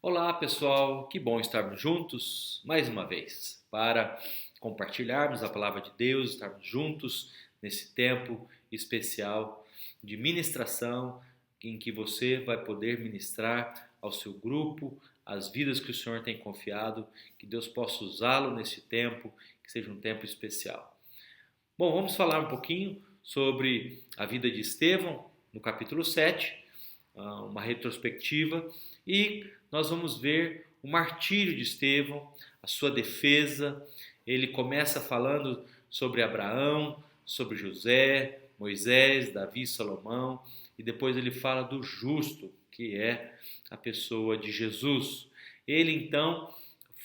Olá, pessoal, que bom estarmos juntos mais uma vez para compartilharmos a palavra de Deus, estarmos juntos nesse tempo especial de ministração em que você vai poder ministrar ao seu grupo as vidas que o Senhor tem confiado, que Deus possa usá-lo nesse tempo, que seja um tempo especial. Bom, vamos falar um pouquinho sobre a vida de Estevão no capítulo 7, uma retrospectiva, e nós vamos ver o martírio de Estevão, a sua defesa. Ele começa falando sobre Abraão, sobre José, Moisés, Davi, Salomão, e depois ele fala do justo, que é a pessoa de Jesus. Ele então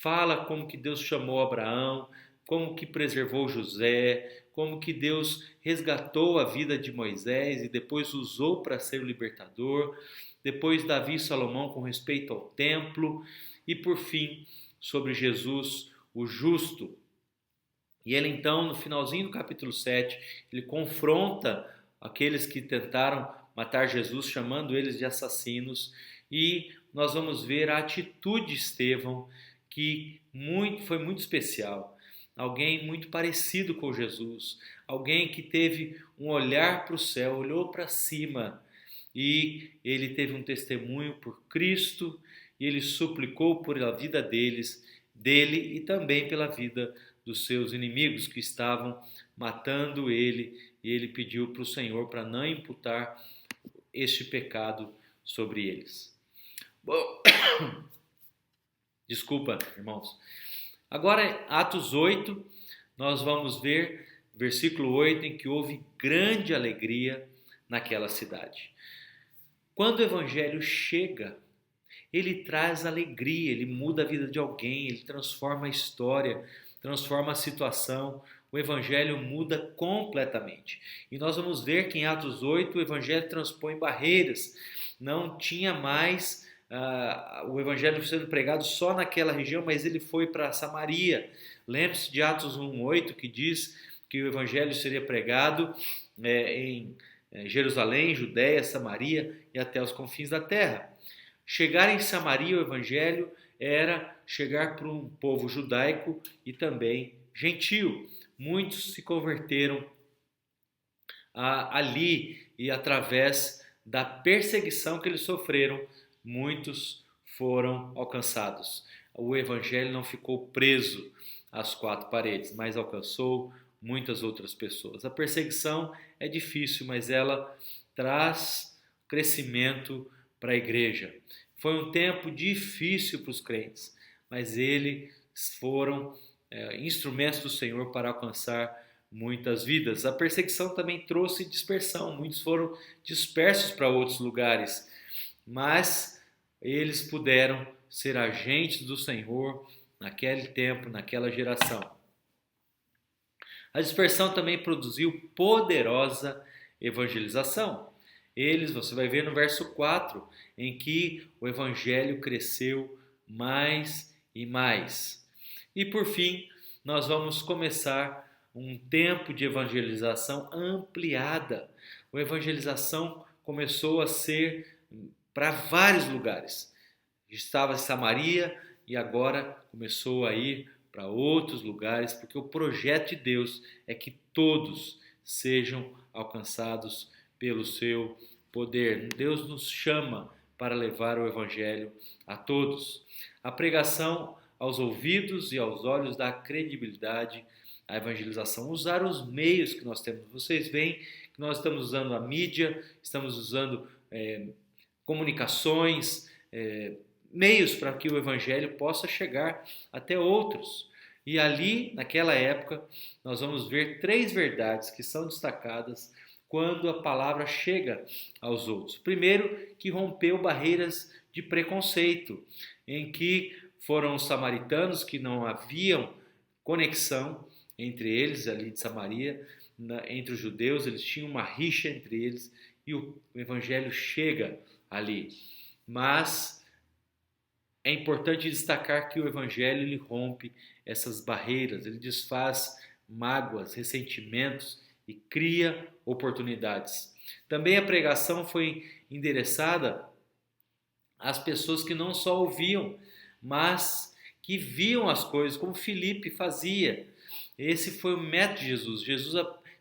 fala como que Deus chamou Abraão, como que preservou José, como que Deus resgatou a vida de Moisés e depois usou para ser o libertador, depois Davi e Salomão com respeito ao templo e por fim sobre Jesus, o justo. E ele então, no finalzinho do capítulo 7, ele confronta aqueles que tentaram matar Jesus, chamando eles de assassinos, e nós vamos ver a atitude de Estevão, que foi muito especial. Alguém muito parecido com Jesus, alguém que teve um olhar para o céu, olhou para cima e ele teve um testemunho por Cristo e ele suplicou por a vida dele e também pela vida dos seus inimigos que estavam matando ele, e ele pediu para o Senhor para não imputar este pecado sobre eles. Bom, desculpa, irmãos. Agora, Atos 8, nós vamos ver, versículo 8, em que houve grande alegria naquela cidade. Quando o evangelho chega, ele traz alegria, ele muda a vida de alguém, ele transforma a história, transforma a situação. O evangelho muda completamente. E nós vamos ver que em Atos 8 o evangelho transpõe barreiras. Não tinha mais o evangelho sendo pregado só naquela região, mas ele foi para Samaria. Lembre-se de Atos 1:8 que diz que o evangelho seria pregado em Jerusalém, Judéia, Samaria e até os confins da terra. Chegar em Samaria, o evangelho era chegar para um povo judaico e também gentio. Muitos se converteram ali e através da perseguição que eles sofreram, muitos foram alcançados. O evangelho não ficou preso às quatro paredes, mas alcançou muitas outras pessoas. A perseguição é difícil, mas ela traz crescimento para a igreja. Foi um tempo difícil para os crentes, mas eles foram instrumentos do Senhor para alcançar muitas vidas. A perseguição também trouxe dispersão, muitos foram dispersos para outros lugares, mas eles puderam ser agentes do Senhor naquele tempo, naquela geração. A dispersão também produziu poderosa evangelização. Você vai ver no verso 4, em que o evangelho cresceu mais e mais. E por fim, nós vamos começar um tempo de evangelização ampliada. A evangelização começou a ser para vários lugares. Estava em Samaria e agora começou a ir para outros lugares, porque o projeto de Deus é que todos sejam alcançados pelo seu poder. Deus nos chama para levar o evangelho a todos. A pregação aos ouvidos e aos olhos dá credibilidade à evangelização. Usar os meios que nós temos. Vocês veem que nós estamos usando a mídia, estamos usando comunicações, meios para que o evangelho possa chegar até outros. E ali, naquela época, nós vamos ver três verdades que são destacadas quando a palavra chega aos outros. Primeiro, que rompeu barreiras de preconceito, em que foram os samaritanos que não haviam conexão entre eles, ali de Samaria, entre os judeus, eles tinham uma rixa entre eles e o evangelho chega ali. Mas é importante destacar que o evangelho ele rompe essas barreiras, ele desfaz mágoas, ressentimentos e cria oportunidades. Também a pregação foi endereçada as pessoas que não só ouviam, mas que viam as coisas, como Filipe fazia. Esse foi o método de Jesus.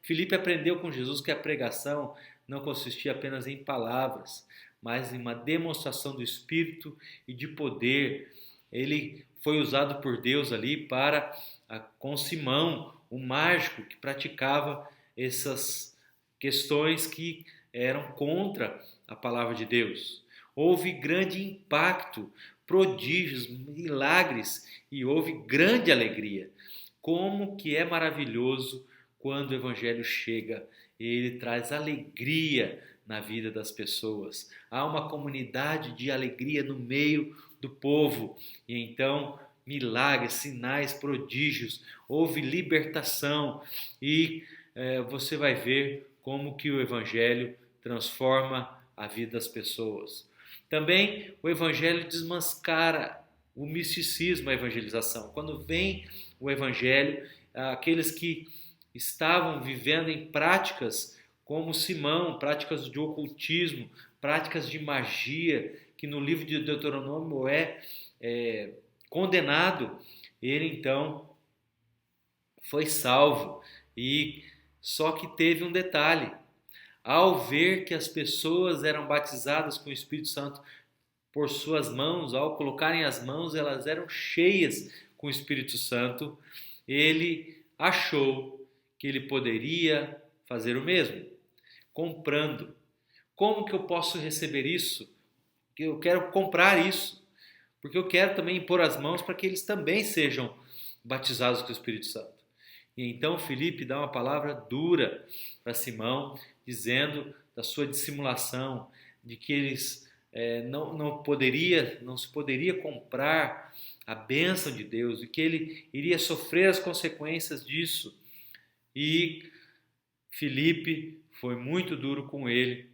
Filipe aprendeu com Jesus que a pregação não consistia apenas em palavras, mas em uma demonstração do Espírito e de poder. Ele foi usado por Deus ali com Simão, o mágico que praticava essas questões que eram contra a palavra de Deus. Houve grande impacto, prodígios, milagres e houve grande alegria. Como que é maravilhoso quando o Evangelho chega, ele traz alegria na vida das pessoas. Há uma comunidade de alegria no meio do povo. E então, milagres, sinais, prodígios, houve libertação e você vai ver como que o Evangelho transforma a vida das pessoas. Também o Evangelho desmascara o misticismo, a evangelização. Quando vem o Evangelho, aqueles que estavam vivendo em práticas como Simão, práticas de ocultismo, práticas de magia, que no livro de Deuteronômio é condenado, ele então foi salvo. E só que teve um detalhe: ao ver que as pessoas eram batizadas com o Espírito Santo por suas mãos, ao colocarem as mãos, elas eram cheias com o Espírito Santo, ele achou que ele poderia fazer o mesmo, comprando. Como que eu posso receber isso? Eu quero comprar isso, porque eu quero também impor as mãos para que eles também sejam batizados com o Espírito Santo. E então Filipe dá uma palavra dura para Simão, dizendo da sua dissimulação, de que eles não se poderia comprar a bênção de Deus, e que ele iria sofrer as consequências disso. E Filipe foi muito duro com ele,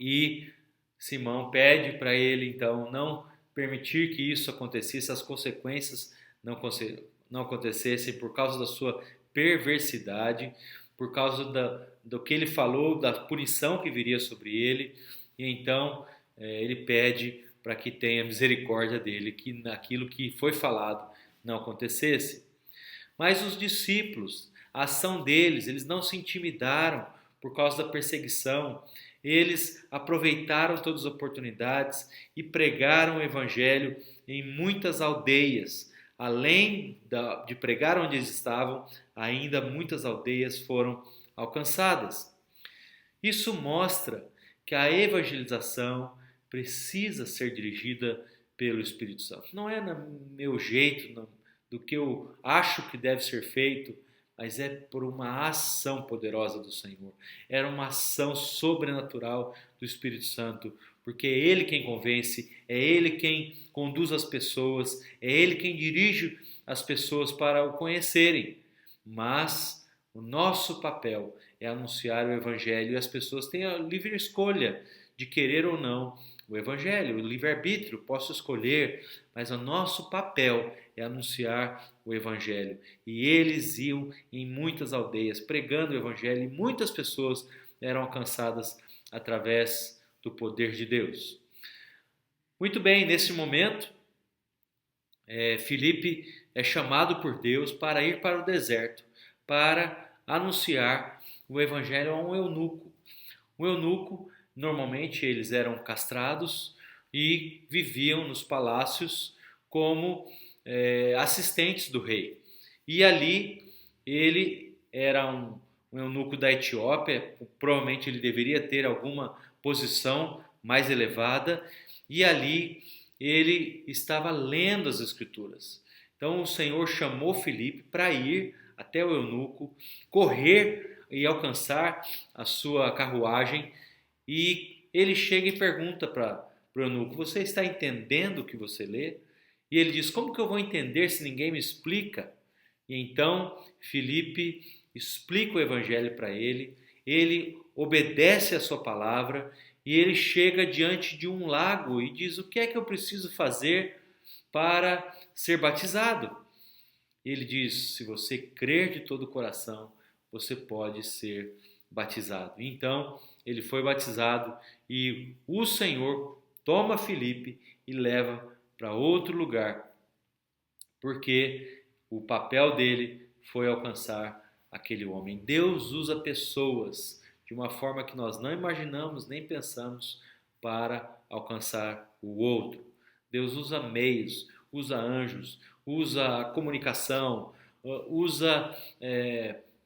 e Simão pede para ele então não permitir que isso acontecesse, as consequências não acontecessem por causa da sua perversidade, por causa do que ele falou, da punição que viria sobre ele. E então ele pede para que tenha misericórdia dele, que aquilo que foi falado não acontecesse. Mas os discípulos, a ação deles, eles não se intimidaram por causa da perseguição. Eles aproveitaram todas as oportunidades e pregaram o evangelho em muitas aldeias. Além de pregar onde eles estavam, ainda muitas aldeias foram alcançadas. Isso mostra que a evangelização precisa ser dirigida pelo Espírito Santo. Não é no meu jeito, do que eu acho que deve ser feito, mas é por uma ação poderosa do Senhor. Era uma ação sobrenatural do Espírito Santo, porque é Ele quem convence, é Ele quem conduz as pessoas, é Ele quem dirige as pessoas para o conhecerem. Mas o nosso papel é anunciar o Evangelho, e as pessoas têm a livre escolha de querer ou não o Evangelho, o livre-arbítrio, posso escolher, mas o nosso papel é anunciar o Evangelho. E eles iam em muitas aldeias pregando o Evangelho, e muitas pessoas eram alcançadas através do poder de Deus. Muito bem, nesse momento, Filipe é chamado por Deus para ir para o deserto, para anunciar o Evangelho a um eunuco. Um eunuco, normalmente eles eram castrados e viviam nos palácios como assistentes do rei. E ali ele era um eunuco da Etiópia, provavelmente ele deveria ter alguma posição mais elevada, e ali ele estava lendo as Escrituras. Então o Senhor chamou Filipe para ir até o eunuco, correr e alcançar a sua carruagem, e ele chega e pergunta para o eunuco: você está entendendo o que você lê? E ele diz: como que eu vou entender se ninguém me explica? E então Filipe explica o evangelho para ele, ele obedece a sua palavra, e ele chega diante de um lago e diz: o que é que eu preciso fazer para ser batizado? Ele diz: se você crer de todo o coração, você pode ser batizado. Então ele foi batizado, e o Senhor toma Filipe e leva para outro lugar, porque o papel dele foi alcançar aquele homem. Deus usa pessoas de uma forma que nós não imaginamos nem pensamos para alcançar o outro. Deus usa meios, usa anjos, usa comunicação, usa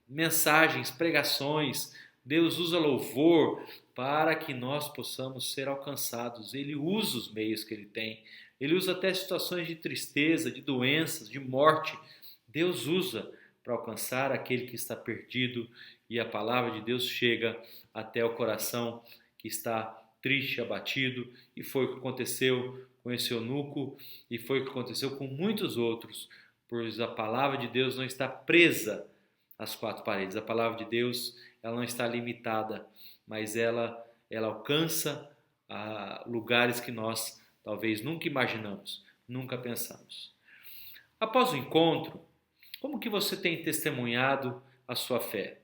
mensagens, pregações. Deus usa louvor para que nós possamos ser alcançados. Ele usa os meios que ele tem. Ele usa até situações de tristeza, de doenças, de morte. Deus usa para alcançar aquele que está perdido, e a palavra de Deus chega até o coração que está triste, abatido, e foi o que aconteceu com esse eunuco, e foi o que aconteceu com muitos outros, pois a palavra de Deus não está presa às quatro paredes. A palavra de Deus, ela não está limitada, mas ela alcança lugares que nós talvez nunca imaginamos, nunca pensamos. Após o encontro, como que você tem testemunhado a sua fé?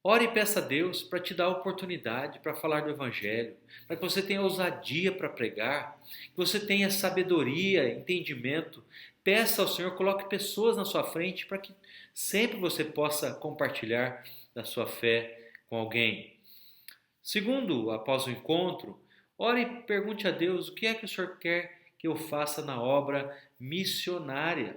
Ore e peça a Deus para te dar a oportunidade para falar do Evangelho, para que você tenha ousadia para pregar, que você tenha sabedoria, entendimento. Peça ao Senhor, coloque pessoas na sua frente para que sempre você possa compartilhar da sua fé com alguém. Segundo, após o encontro, ore e pergunte a Deus o que é que o Senhor quer que eu faça na obra missionária.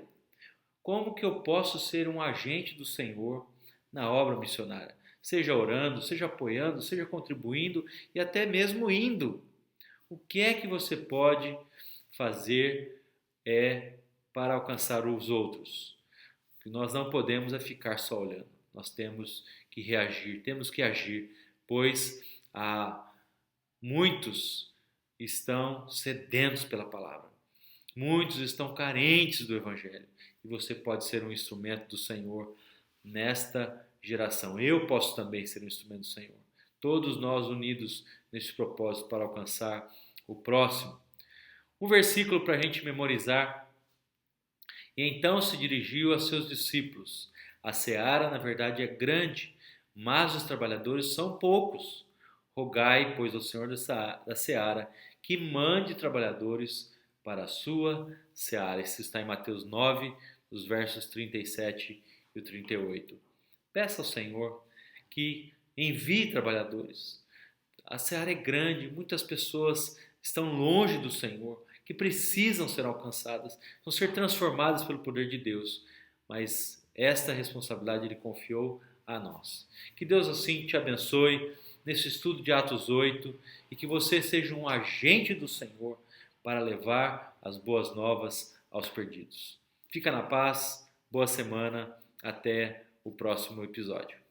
Como que eu posso ser um agente do Senhor na obra missionária? Seja orando, seja apoiando, seja contribuindo e até mesmo indo. O que é que você pode fazer para alcançar os outros? Nós não podemos ficar só olhando. Nós temos que reagir, temos que agir, pois muitos estão sedentos pela palavra. Muitos estão carentes do Evangelho. E você pode ser um instrumento do Senhor nesta geração. Eu posso também ser um instrumento do Senhor. Todos nós unidos nesse propósito para alcançar o próximo. Um versículo para a gente memorizar. E então se dirigiu a seus discípulos. A seara, na verdade, é grande, mas os trabalhadores são poucos. Rogai, pois, ao Senhor da seara que mande trabalhadores para a sua seara. Isso está em Mateus 9, os versos 37 e 38. Peça ao Senhor que envie trabalhadores. A seara é grande, muitas pessoas estão longe do Senhor, que precisam ser alcançadas, vão ser transformadas pelo poder de Deus. Mas esta responsabilidade Ele confiou a nós. Que Deus assim te abençoe nesse estudo de Atos 8 e que você seja um agente do Senhor para levar as boas novas aos perdidos. Fica na paz, boa semana, até o próximo episódio.